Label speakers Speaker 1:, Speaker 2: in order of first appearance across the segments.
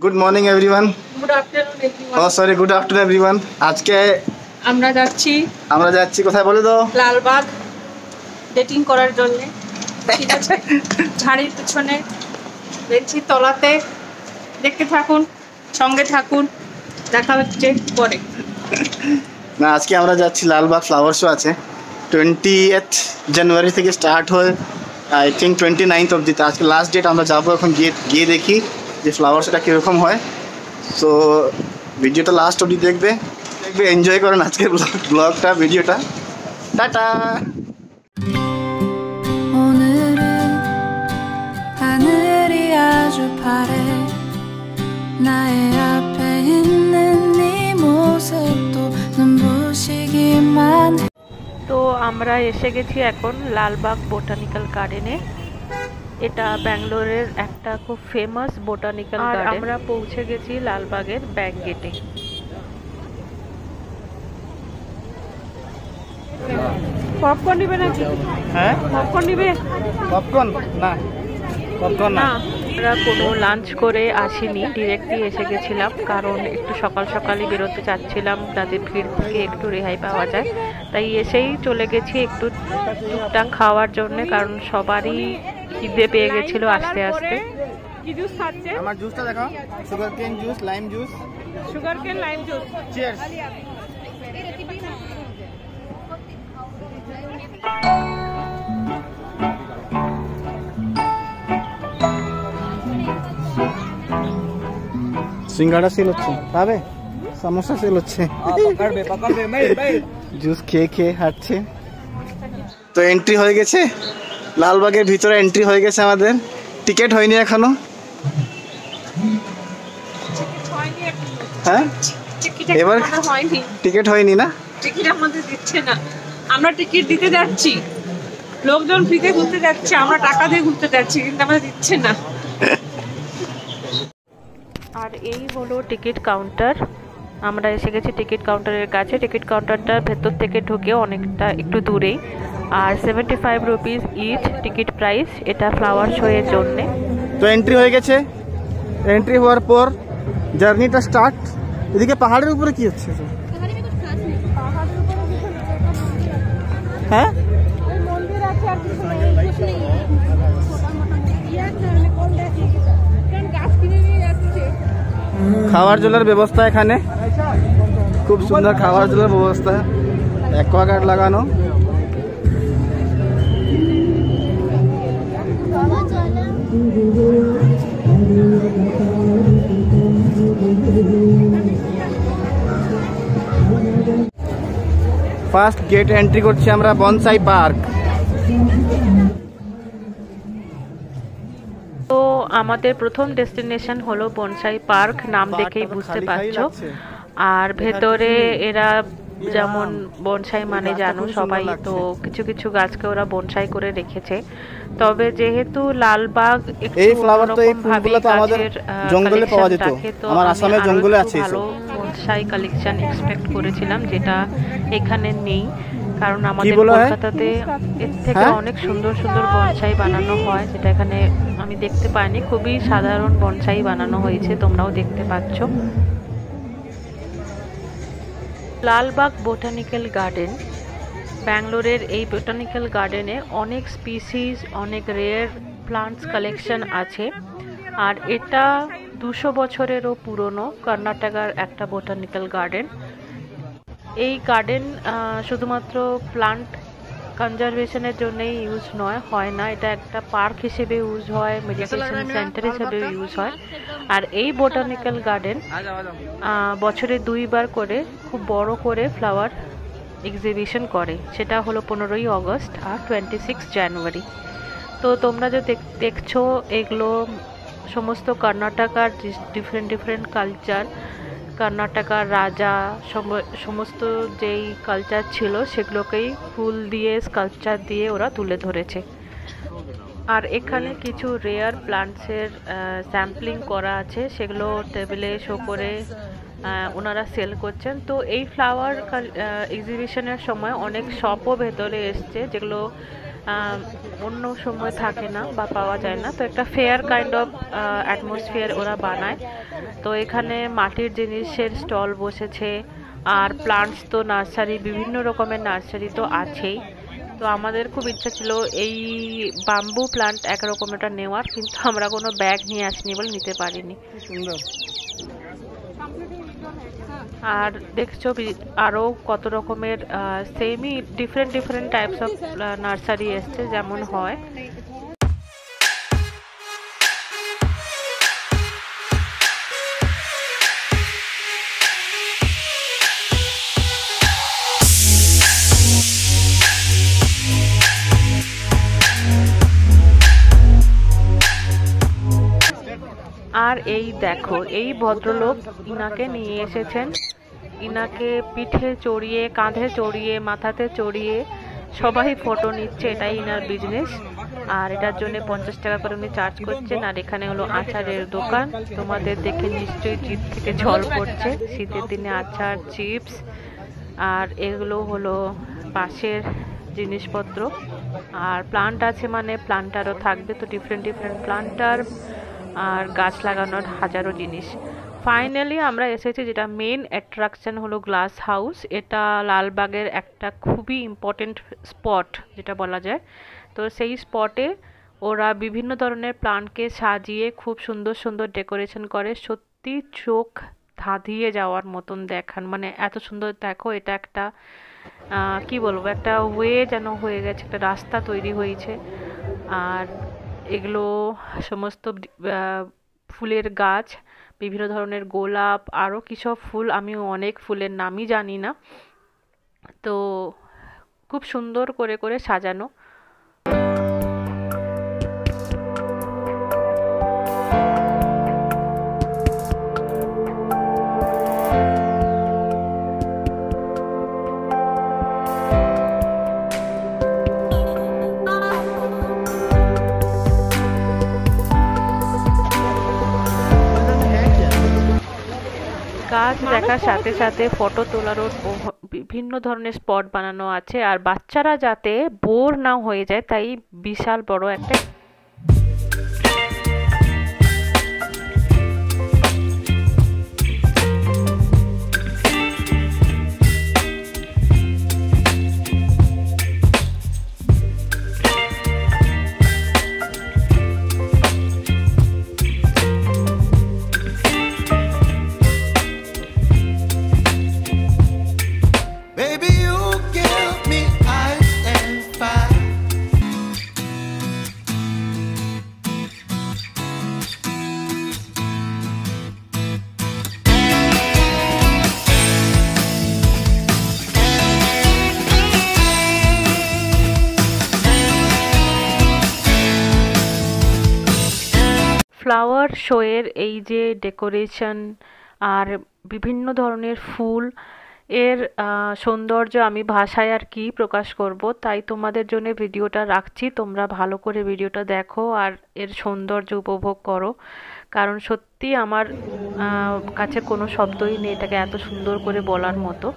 Speaker 1: Good morning everyone.
Speaker 2: Good afternoon everyone.
Speaker 1: Oh sorry, good afternoon everyone. আজকে
Speaker 2: আমরা যাচ্ছি
Speaker 1: কোথায় বলে দাও?
Speaker 2: লালবাগ ডেটিং করার জন্য। ঠিক আছে, ঝাড়ির পিছনে বেঞ্চির তলাতে। দেখতে থাকুন, সঙ্গে থাকুন, দেখা হচ্ছে পরে।
Speaker 1: না, আজকে আমরা যাচ্ছি লালবাগ ফ্লাওয়ার শো আছে। 20th জানুয়ারি থেকে স্টার্ট হয়, আই থিঙ্ক 29th অবধি। আজকে লাস্ট ডেট। আমরা যাবো এখন, গিয়ে দেখি যে ফ্লাওয়ার শোটা কীরকম হয়। সো ভিডিওটা লাস্ট অবধি দেখবে, এনজয় করেন আজকের ব্লগটা, ভিডিওটা। টাটা।
Speaker 3: তো আমরা এসে গেছি এখন লালবাগ বোটানিক্যাল গার্ডেনে। এটা ব্যাঙ্গালোরের একটা খুব ফেমাস বোটানিক্যাল গার্ডেন। আমরা পৌঁছে গেছি লালবাগের ব্যাক গেটে।
Speaker 2: পপকর্ন নিবে নাকি?
Speaker 1: হ্যাঁ,
Speaker 2: পপকর্ন নিবে?
Speaker 1: পপকর্ন না, পপকর্ন না।
Speaker 3: আমরা কোনো লাঞ্চ করে আসিনি, ডিরেক্টলি এসে গেছিলাম, কারণ একটু সকাল সকালই বেরোতে চাচ্ছিলাম যাতে ভিড় থেকে একটু রেহাই পাওয়া যায়। তাই এসেই চলে গেছি একটু টুকটাক খাওয়ার জন্য, কারণ সবারই খিদে পেয়ে গেছিল আস্তে আস্তে।
Speaker 2: কি জুস খাচ্ছে?
Speaker 1: আমার জুসটা দেখাও। সুগার কেন জুস, লাইম জুস।
Speaker 2: সুগার কেন লাইম জুস।
Speaker 1: চিয়ার্স। সিঙ্গাড়া সেল হচ্ছে, পাবে? সমোসা সেল হচ্ছে। জুস খেয়ে খেয়ে হাঁটছে। তো এন্ট্রি হয়ে গেছে লালবাগের ভিতরে, এন্ট্রি হয়ে গেছে আমাদের। টিকিট হয়নি এখনো। হ্যাঁ, এবার
Speaker 2: হয়নি,
Speaker 1: টিকিট হয়নি না?
Speaker 2: টিকিট আমাদের দিচ্ছে না। আমরা টিকিট দিতে যাচ্ছি, লোকজন ফ্রিতে ঘুরতে যাচ্ছে, আমরা টাকা দিয়ে ঘুরতে যাচ্ছি, কিন্তু আমাদের দিচ্ছে না।
Speaker 3: আর এই হলো টিকিট কাউন্টার। আমরা এসে গেছি টিকিট কাউন্টারের কাছে। টিকিট কাউন্টারটা ভেতর থেকে ঢুকে অনেকটা একটু দূরেই। আর 75 রুপিস ইচ টিকিট প্রাইস, এটা ফ্লাওয়ার শো এর জন্যে।
Speaker 1: তো এন্ট্রি হয়ে গেছে। এন্ট্রি হওয়ার পর জার্নিটা স্টার্ট। এদিকে পাহাড়ের উপরে কি হচ্ছে? হ্যাঁ, খাওয়ার জলের ব্যবস্থা এখানে, খুব সুন্দর খাওয়ার জলের ব্যবস্থা, অ্যাকোয়াগার্ড লাগানো। ফার্স্ট গেট এন্ট্রি করছি আমরা বনসাই পার্ক।
Speaker 3: তো আমাদের প্রথম ডেস্টিনেশন হলো বনসাই পার্ক, নাম দেখেই বুঝতে পারছো। আর ভেতরে এরা যেমন বনসাই মানে জানো সবাই, তো কিছু কিছু গাছকে ওরা বনসাই করে রেখেছে। তবে যেহেতু লালবাগ
Speaker 1: এই ফ্লাওয়ার তো এই ফুলগুলো তো আমাদের জঙ্গলে পাওয়া যেত, আমার আসামের জঙ্গলে আছে।
Speaker 3: ভালো বনসাই কালেকশন এক্সপেক্ট করেছিলাম, যেটা এখানে নেই। কারণ আমাদের কলকাতাতে এর থেকে অনেক সুন্দর সুন্দর বনসাই বানানো হয়, যেটা এখানে আমি দেখতে পাইনি। খুবই সাধারণ বনসাই বানানো হয়েছে, তোমরাও দেখতে পাচ্ছ। লালবাগ বোটানিক্যাল গার্ডেন, ব্যাঙ্গালোরের এই বোটানিক্যাল গার্ডেনে অনেক স্পিসিস, অনেক রেয়ার প্লান্টস কালেকশন আছে। আর এটা 200 বছরেরও পুরনো কর্ণাটকার একটা বোটানিক্যাল গার্ডেন। এই গার্ডেন শুধুমাত্র প্লান্ট কনজারভেশনের জন্যই ইউজ হয় না, এটা একটা পার্ক হিসেবে ইউজ হয়, মেডিটেশন সেন্টার হিসেবে ইউজ হয়। আর এই বোটানিক্যাল গার্ডেন বছরে 2 বার করে খুব বড় করে ফ্লাওয়ার এক্সিবিশন করে, সেটা হলো 15ই অগস্ট আর 26 জানুয়ারি। তো তোমরা যে দেখছো এগুলো সমস্ত কর্ণাটকার ডিফারেন্ট কালচার, কর্ণাটকার রাজা সমস্ত যেই কালচার ছিল সেগুলোকেই ফুল দিয়ে, স্কাল্পচার দিয়ে ওরা তুলে ধরেছে। আর এখানে কিছু রেয়ার প্লান্টসের স্যাম্পলিং করা আছে, সেগুলো টেবিলে শো করে ওনারা সেল করছেন। তো এই ফ্লাওয়ার এক্সিবিশনের সময় অনেক শপও ভেতরে এসছে, যেগুলো অন্য সময় থাকে না বা পাওয়া যায় না। তো একটা ফেয়ার কাইন্ড অফ অ্যাটমসফিয়ার ওরা বানায়। তো এখানে মাটির জিনিসের স্টল বসেছে, আর প্লান্টস তো নার্সারি, বিভিন্ন রকমের নার্সারি তো আছেই। তো আমাদের খুব ইচ্ছা ছিল এই বাম্বু প্লান্ট একরকমেরটা নেওয়ার, কিন্তু আমরা কোনো ব্যাগ নিয়ে আসিনি বলে নিতে পারিনি।
Speaker 1: সুন্দর।
Speaker 3: আর দেখছো আরও কত রকমের সেমই ডিফারেন্ট টাইপস অফ নার্সারি এসছে, যেমন হয়। আর এই দেখো, এই ভদ্রলোক ইনাকে নিয়ে এসেছেন, ইনাকে পিঠে চড়িয়ে, কাঁধে চড়িয়ে, মাথাতে চড়িয়ে সবাই ফটো নিচ্ছে। এটাই ইনার বিজনেস। আর এটার জন্য 50 টাকা করে উনি চার্জ করছেন। আর এখানে হলো আচারের দোকান। তোমাদের দেখে নিশ্চয়ই জিভ থেকে জল পড়ছে। শীতের দিনে আচার, চিপস, আর এগুলো হলো বাঁশের জিনিসপত্র। আর প্লান্ট আছে মানে প্লান্টারও থাকবে, তো ডিফারেন্ট প্লান্টার আর গাছ লাগানোর হাজারো জিনিস। ফাইনালি আমরা এসেছি, যেটা মেন অ্যাট্রাকশন হলো গ্লাস হাউস। এটা লালবাগের একটা খুবই ইম্পর্টেন্ট স্পট যেটা বলা যায়। তো সেই স্পটে ওরা বিভিন্ন ধরনের প্লান্টকে সাজিয়ে খুব সুন্দর ডেকোরেশন করে। সত্যি চোখ ধাঁধিয়ে যাওয়ার মতন দেখান, মানে এত সুন্দর। দেখো, এটা একটা কি বলবো, একটা ওয়ে যেন হয়ে গেছে, একটা রাস্তা তৈরি হয়েছে। আর এগুলো সমস্ত ফুলের গাছ, বিভিন্ন ধরনের গোলাপ, আরও কিসব ফুল, আমি অনেক ফুলের নামই জানি না। তো খুব সুন্দর করে সাজানো। গাছ দেখার সাথে সাথে ফটো তোলারও বিভিন্ন ধরনের স্পট বানানো আছে। আর বাচ্চারা যাতে বোর না হয়ে যায়, তাই বিশাল বড় একটা ফ্লাওয়ার শোয়ের এই যে ডেকোরেশন আর বিভিন্ন ধরনের ফুল, এর সৌন্দর্য আমি ভাষায় আর কি প্রকাশ করব। তাই তোমাদের জন্য ভিডিওটা রাখছি, তোমরা ভালো করে ভিডিওটা দেখো আর এর সৌন্দর্য উপভোগ করো। কারণ সত্যি আমার কাছে কোনো শব্দই নেই এটাকে এত সুন্দর করে বলার মতো।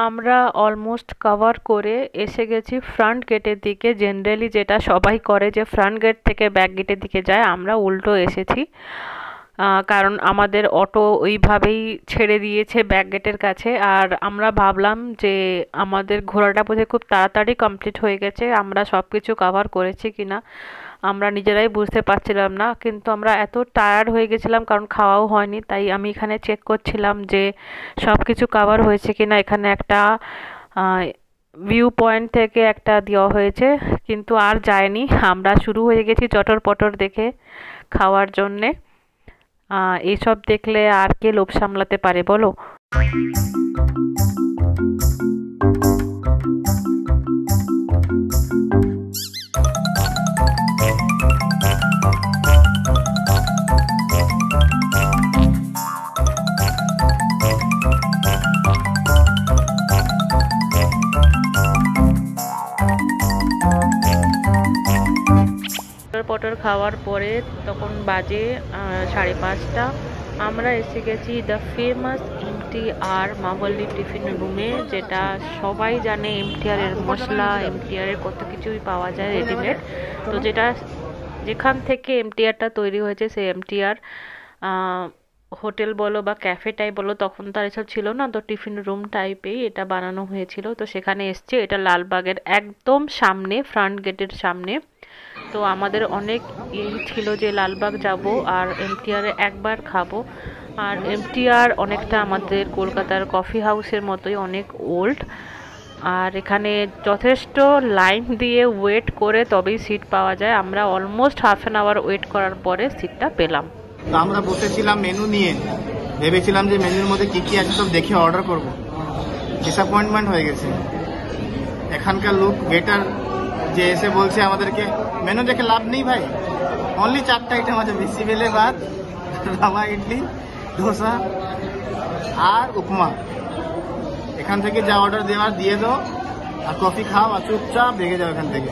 Speaker 3: আমরা অলমোস্ট কভার করে এসে গেছি ফ্রন্ট গেটের দিকে। জেনারেলি যেটা সবাই করে যে ফ্রন্ট গেট থেকে ব্যাক গেটের দিকে যায়, আমরা উল্টো এসেছি। কারণ আমাদের অটো ওইভাবেই ছেড়ে দিয়েছে ব্যাক গেটের কাছে। আর আমরা ভাবলাম যে আমাদের ঘোরাটা বোধহয় খুব তাড়াতাড়ি কমপ্লিট হয়ে গেছে, আমরা সব কিছু কভার করেছি কিনা আমরা নিজেরাই বুঝতে পারছিলাম না। কিন্তু আমরা এত টায়ার্ড হয়ে গেছিলাম, কারণ খাওয়াও হয়নি, তাই আমি এখানে চেক করছিলাম যে সব কিছু কভার হয়েছে কিনা। এখানে একটা ভিউ পয়েন্ট থেকে একটা দেওয়া হয়েছে, কিন্তু আর যায়নি। আমরা শুরু হয়ে গেছি চটর পটর দেখে খাওয়ার জন্যে। এইসব দেখলে আর কে লোভ সামলাতে পারে বলো। পটর খাওয়ার পরে তখন বাজে 5:30। আমরা এসে গেছি দ্য ফেমাস MTR মাওয়ালি টিফিন রুমে, যেটা সবাই জানে MTR এর মশলা, MTR এর কত কিছুই পাওয়া যায় রেডিমেড। তো যেখান থেকে MTRটা তৈরি হয়েছে সেই MTR হোটেল বলো বা ক্যাফে টাইপ বলো, তখন তো আর এসব ছিল না, তো টিফিন রুম টাইপেই এটা বানানো হয়েছিল। তো সেখানে এসছে, এটা লালবাগের একদম সামনে, ফ্রন্ট গেটের সামনে। তো আমাদের অনেক ছিল যে লালবাগ যাব আর MTR একবার খাবো। আর MTR অনেকটা আমাদের কলকাতার কফি হাউসের মতোই অনেক ওল্ড, আর এখানে যথেষ্ট লাইন দিয়ে ওয়েট করে তবেই সিট পাওয়া যায়। আমরা অলমোস্ট ½ ওয়েট করার পরে সিটটা পেলাম।
Speaker 1: তো আমরা বসেছিলাম মেনু নিয়ে, ভেবেছিলাম যে মেনুর মধ্যে কি কি আছে সব দেখে অর্ডার করব। ডিসঅ্যাপয়েন্টমেন্ট হয়ে গেছে। এখানকার লোক বেটার যে এসে বলছে আমাদেরকে মেনু দেখে লাভ নেই ভাই, অনলি 4টা আইটেম আছে, বেশি বেলে ভাত, রামা ইডলি, ধোসা আর উপমা। এখান থেকে যা অর্ডার দেওয়ার দিয়ে দাও আর কফি খাও আর চুপচাপ ভেঙে যাও এখান থেকে।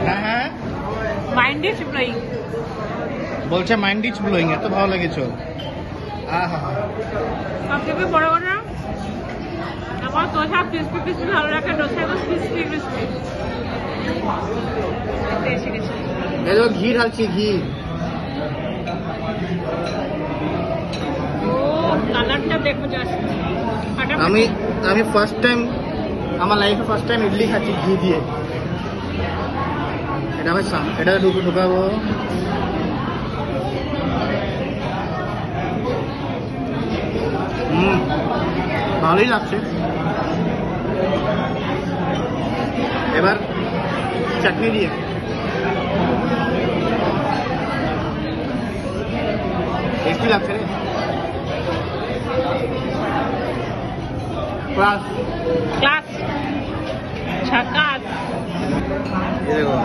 Speaker 1: হ্যাঁ বলছে মাইন্ড ইজ ব্লোয়িং, এত ভালো লেগেছে।
Speaker 2: সবথেকে বড় কথা আমার দোসা ক্রিসপি ক্রিসপি ভালো লাগে, দোসা ক্রিসপি ক্রিসপি।
Speaker 1: ঘি ঢালছি, ঘি।
Speaker 2: ও কালারটা দেখো জাস্ট।
Speaker 1: আমি ফার্স্ট টাইম আমার লাইফে ফার্স্ট টাইম ইডলি খাচ্ছি ঘি দিয়ে। এটা ঢুকাবো। ভালোই লাগছে। এবার চাটনি দিয়ে টেস্টি লাগছে রে। ক্লাস
Speaker 2: ক্লাস ঝাকাস।
Speaker 1: দেখো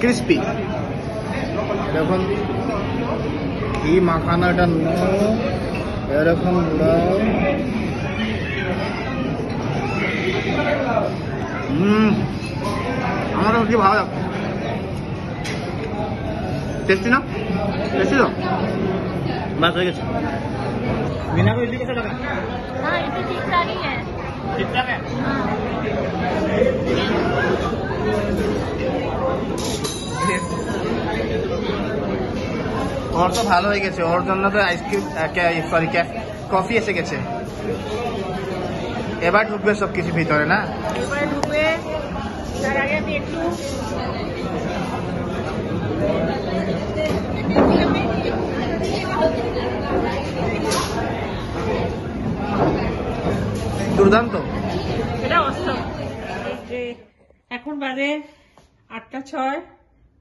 Speaker 1: ক্রিস্পি। এরকম ঘি মাখানাটা নাও, এরকম উড়াও। আমার কি ভালো লাগছে, টেস্টি না? টেস্টি তো বাস হয়ে গেছে। बिना को इडली कैसा लगा?
Speaker 2: हाँ इडली ठीक ठाक ही है।
Speaker 1: ठीक ठाक है। ওর তো ভালো হয়ে গেছে, ওর জন্য তো আইসক্রিম সরি কফি এসে গেছে। এবার ঢুকবে সবকিছু ভিতরে না?
Speaker 2: এবার ঢুকবে। তার আগে আমি একটু
Speaker 1: দুর্দান্ত।
Speaker 2: এটা অসম। যে এখন বাজে 8:06,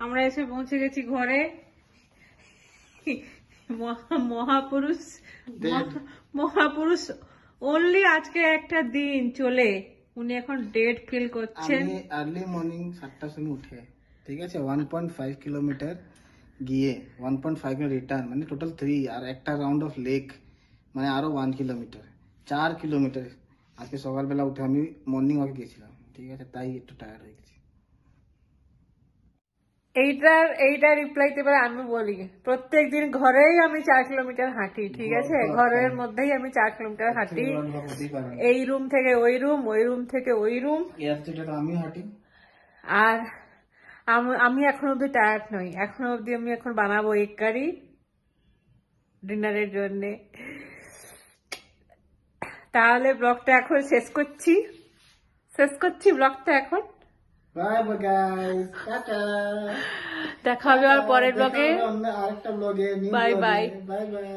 Speaker 2: আমরা এসে পৌঁছে গেছি ঘরে। মহাপুরুষ অনলি আজকে একটা দিন চলে, উনি এখন ডেড ফিল করছেন।
Speaker 1: আমি আর্লি মর্নিং 7টার সময় উঠে, ঠিক আছে, 1.5 কিলোমিটার গিয়ে 1.5 রিটার্ন, মানে টোটাল 3, আর একটা রাউন্ড অফ লেক মানে আরো 1 কিলোমিটার, 4 কিলোমিটার। আজকে সকালবেলা উঠে আমি মর্নিং ওয়াকে গেছিলাম, ঠিক আছে, তাই একটু টায়ার্ড হয়ে গেছি।
Speaker 2: এইটা রিপ্লাইতে পারে আমি বলি, প্রত্যেকদিন ঘরেই আমি 4 কিলোমিটার হাঁটি, ঠিক আছে, ঘরের মধ্যেই আমি 4 কিলোমিটার হাঁটি, এই রুম থেকে ওই রুম, ওই রুম থেকে ওই রুম,
Speaker 1: আমি হাঁটি।
Speaker 2: আর আমি এখন অব্দি টায়ার্ড নই, এখনো অব্দি আমি এখন বানাবো এগ কারি ডিনারের জন্য। তাহলে ব্লগটা এখন শেষ করছি ব্লগটা এখন।
Speaker 1: Bye bye guys, tata.
Speaker 3: দেখা হবে আর পরের ব্লগে।
Speaker 1: অন্য আরেকটা ব্লগে,
Speaker 3: Bye bye.
Speaker 1: Bye bye.